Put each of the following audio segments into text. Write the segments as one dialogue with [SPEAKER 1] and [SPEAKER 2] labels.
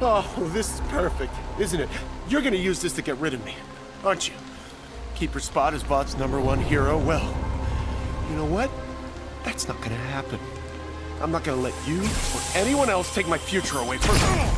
[SPEAKER 1] Oh, this is perfect, isn't it? You're gonna use this to get rid of me, aren't you? Keep your spot as Bot's #1 hero? Well, you know what? That's not gonna happen. I'm not gonna let you or anyone else take my future away from me.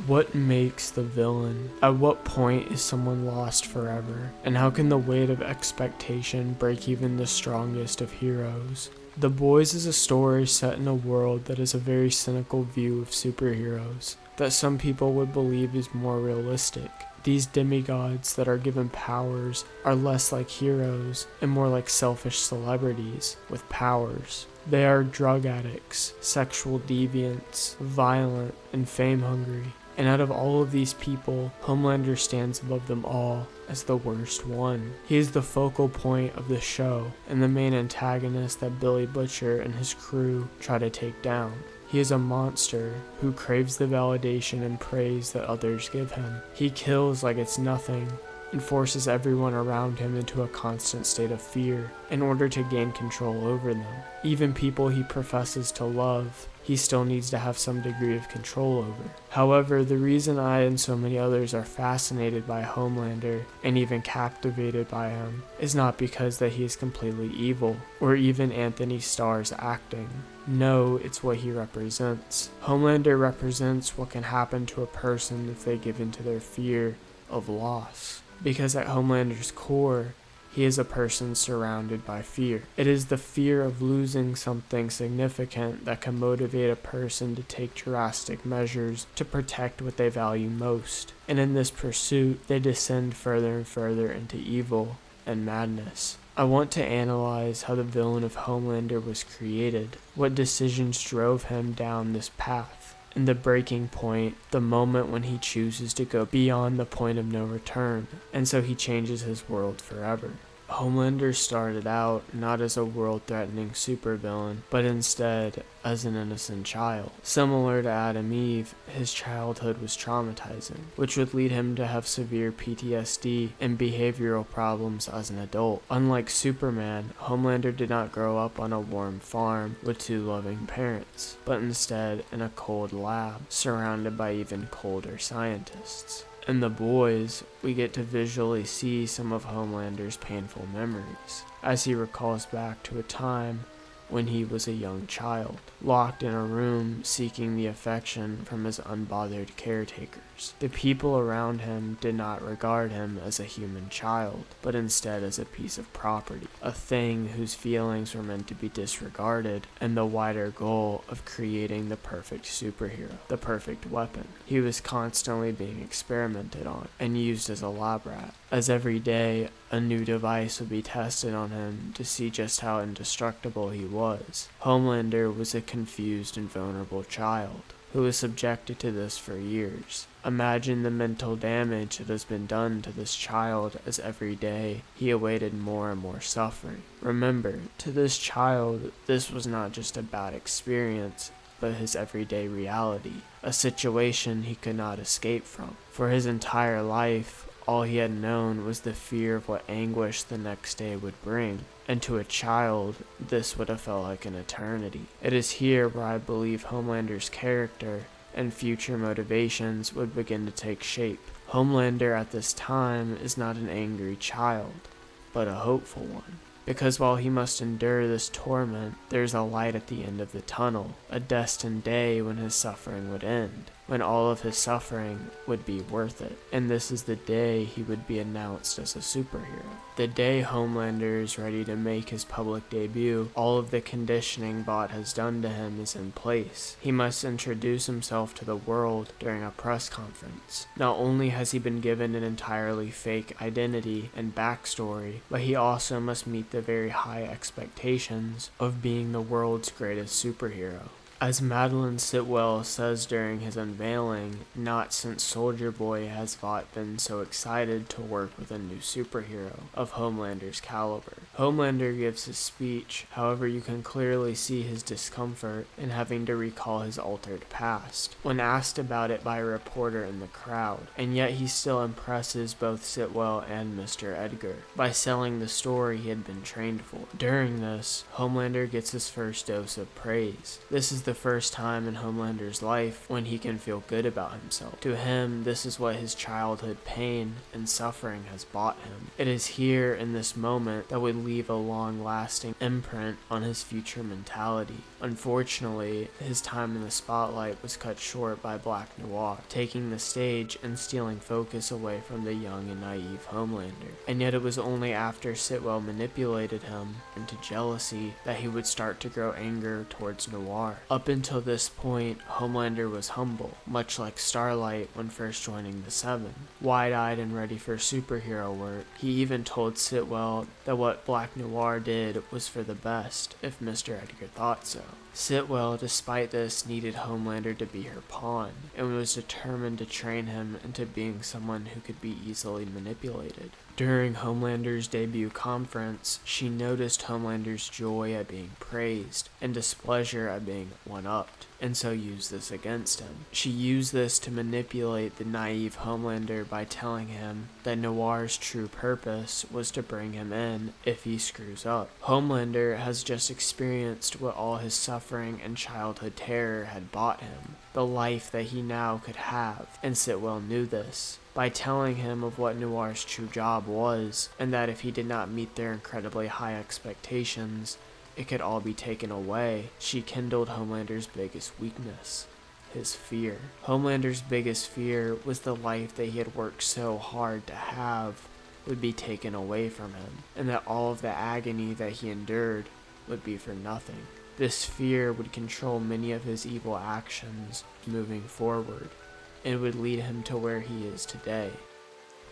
[SPEAKER 2] What makes the villain? At what point is someone lost forever? And how can the weight of expectation break even the strongest of heroes? The Boys is a story set in a world that has a very cynical view of superheroes, that some people would believe is more realistic. These demigods that are given powers are less like heroes and more like selfish celebrities with powers. They are drug addicts, sexual deviants, violent, and fame hungry. And out of all of these people, Homelander stands above them all as the worst one. He is the focal point of the show and the main antagonist that Billy Butcher and his crew try to take down. He is a monster who craves the validation and praise that others give him. He kills like it's nothing and forces everyone around him into a constant state of fear in order to gain control over them. Even people he professes to love, he still needs to have some degree of control over. However, the reason I and so many others are fascinated by Homelander and even captivated by him is not because that he is completely evil or even Anthony Starr's acting. No, it's what he represents. Homelander represents what can happen to a person if they give in to their fear of loss. Because at Homelander's core, he is a person surrounded by fear. It is the fear of losing something significant that can motivate a person to take drastic measures to protect what they value most. And in this pursuit, they descend further and further into evil and madness. I want to analyze how the villain of Homelander was created, what decisions drove him down this path, and the breaking point, the moment when he chooses to go beyond the point of no return, and so he changes his world forever. Homelander started out not as a world-threatening supervillain, but instead as an innocent child. Similar to Adam Eve, his childhood was traumatizing, which would lead him to have severe PTSD and behavioral problems as an adult. Unlike Superman, Homelander did not grow up on a warm farm with two loving parents, but instead in a cold lab, surrounded by even colder scientists. In The Boys, we get to visually see some of Homelander's painful memories, as he recalls back to a time when he was a young child, locked in a room seeking the affection from his unbothered caretakers. The people around him did not regard him as a human child, but instead as a piece of property, a thing whose feelings were meant to be disregarded, and the wider goal of creating the perfect superhero, the perfect weapon. He was constantly being experimented on and used as a lab rat, as every day a new device would be tested on him to see just how indestructible he was. Homelander was a confused and vulnerable child who was subjected to this for years. Imagine the mental damage that has been done to this child as every day he awaited more and more suffering. Remember, to this child, this was not just a bad experience, but his everyday reality, a situation he could not escape from. For his entire life, all he had known was the fear of what anguish the next day would bring, and to a child, this would have felt like an eternity. It is here where I believe Homelander's character and future motivations would begin to take shape. Homelander at this time is not an angry child, but a hopeful one. Because while he must endure this torment, there's a light at the end of the tunnel, a destined day when his suffering would end, when all of his suffering would be worth it. And this is the day he would be announced as a superhero. The day Homelander is ready to make his public debut, all of the conditioning Bot has done to him is in place. He must introduce himself to the world during a press conference. Not only has he been given an entirely fake identity and backstory, but he also must meet the very high expectations of being the world's greatest superhero. As Madeline Sitwell says during his unveiling, not since Soldier Boy has Vought been so excited to work with a new superhero of Homelander's caliber. Homelander gives his speech, however you can clearly see his discomfort in having to recall his altered past, when asked about it by a reporter in the crowd, and yet he still impresses both Sitwell and Mr. Edgar by selling the story he had been trained for. During this, Homelander gets his first dose of praise. This is the first time in Homelander's life when he can feel good about himself. To him, this is what his childhood pain and suffering has bought him. It is here in this moment that would leave a long-lasting imprint on his future mentality. Unfortunately, his time in the spotlight was cut short by Black Noir, taking the stage and stealing focus away from the young and naive Homelander. And yet it was only after Sitwell manipulated him into jealousy that he would start to grow anger towards Noir. Up until this point, Homelander was humble, much like Starlight when first joining the Seven. Wide-eyed and ready for superhero work, he even told Sitwell that what Black Noir did was for the best, if Mr. Edgar thought so. Sitwell, despite this, needed Homelander to be her pawn, and was determined to train him into being someone who could be easily manipulated. During Homelander's debut conference, she noticed Homelander's joy at being praised and displeasure at being one-upped, and so used this against him. She used this to manipulate the naive Homelander by telling him that Noir's true purpose was to bring him in if he screws up. Homelander has just experienced what all his suffering and childhood terror had bought him, the life that he now could have, and Sitwell knew this. By telling him of what Noir's true job was, and that if he did not meet their incredibly high expectations, it could all be taken away, she kindled Homelander's biggest weakness, his fear. Homelander's biggest fear was the life that he had worked so hard to have would be taken away from him, and that all of the agony that he endured would be for nothing. This fear would control many of his evil actions moving forward, and would lead him to where he is today.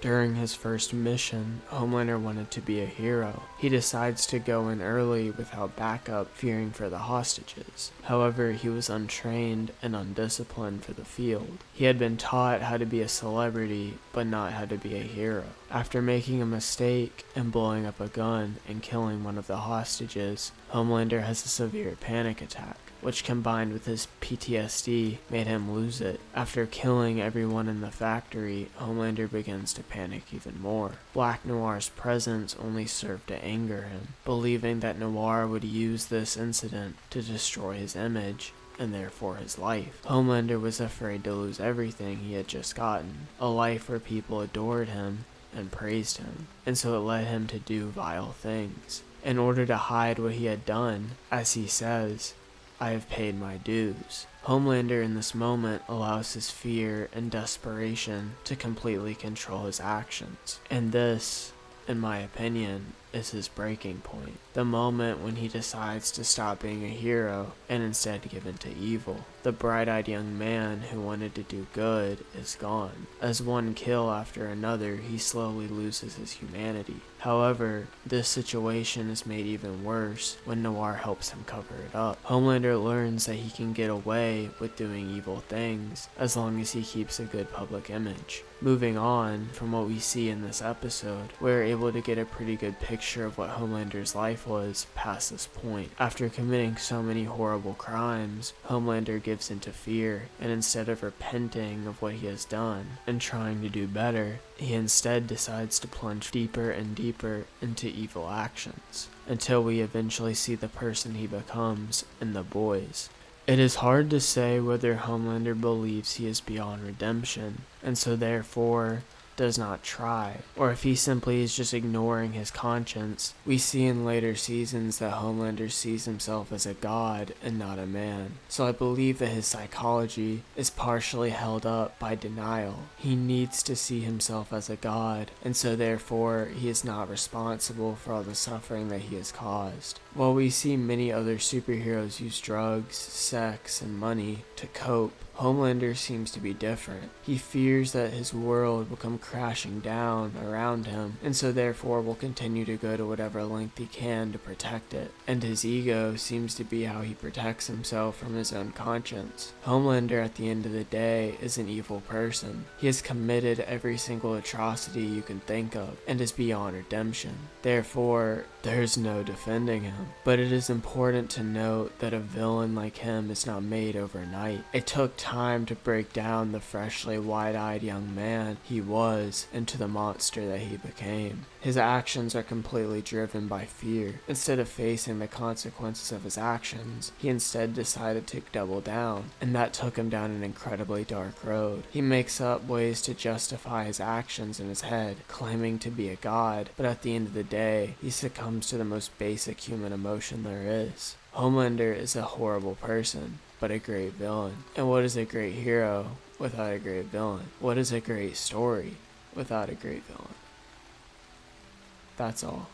[SPEAKER 2] During his first mission, Homelander wanted to be a hero. He decides to go in early without backup, fearing for the hostages. However, he was untrained and undisciplined for the field. He had been taught how to be a celebrity, but not how to be a hero. After making a mistake and blowing up a gun and killing one of the hostages, Homelander has a severe panic attack, which combined with his PTSD made him lose it. After killing everyone in the factory, Homelander begins to panic even more. Black Noir's presence only served to anger him, believing that Noir would use this incident to destroy his image, and therefore his life. Homelander was afraid to lose everything he had just gotten, a life where people adored him and praised him, and so it led him to do vile things. In order to hide what he had done, as he says, "I have paid my dues." Homelander in this moment allows his fear and desperation to completely control his actions. And this, in my opinion, is his breaking point. The moment when he decides to stop being a hero and instead give in to evil. The bright-eyed young man who wanted to do good is gone. As one kill after another, he slowly loses his humanity. However, this situation is made even worse when Noir helps him cover it up. Homelander learns that he can get away with doing evil things as long as he keeps a good public image. Moving on from what we see in this episode, we're able to get a pretty good picture of what Homelander's life was past this point. After committing so many horrible crimes, Homelander gives into fear, and instead of repenting of what he has done and trying to do better, he instead decides to plunge deeper and deeper into evil actions, until we eventually see the person he becomes in The Boys. It is hard to say whether Homelander believes he is beyond redemption, and so therefore does not try, or if he simply is just ignoring his conscience. We see in later seasons that Homelander sees himself as a god and not a man, so I believe that his psychology is partially held up by denial. He needs to see himself as a god, and so therefore he is not responsible for all the suffering that he has caused. While we see many other superheroes use drugs, sex, and money to cope, Homelander seems to be different. He fears that his world will come crashing down around him, and so therefore will continue to go to whatever length he can to protect it. And his ego seems to be how he protects himself from his own conscience. Homelander, at the end of the day, is an evil person. He has committed every single atrocity you can think of, and is beyond redemption. Therefore, there's no defending him. But it is important to note that a villain like him is not made overnight. It took time to break down the freshly wide-eyed young man he was into the monster that he became. His actions are completely driven by fear. Instead of facing the consequences of his actions, he instead decided to double down, and that took him down an incredibly dark road. He makes up ways to justify his actions in his head, claiming to be a god, but at the end of the day, he succumbs to the most basic human emotion there is. Homelander is a horrible person, but a great villain. And what is a great hero without a great villain? What is a great story without a great villain? That's all.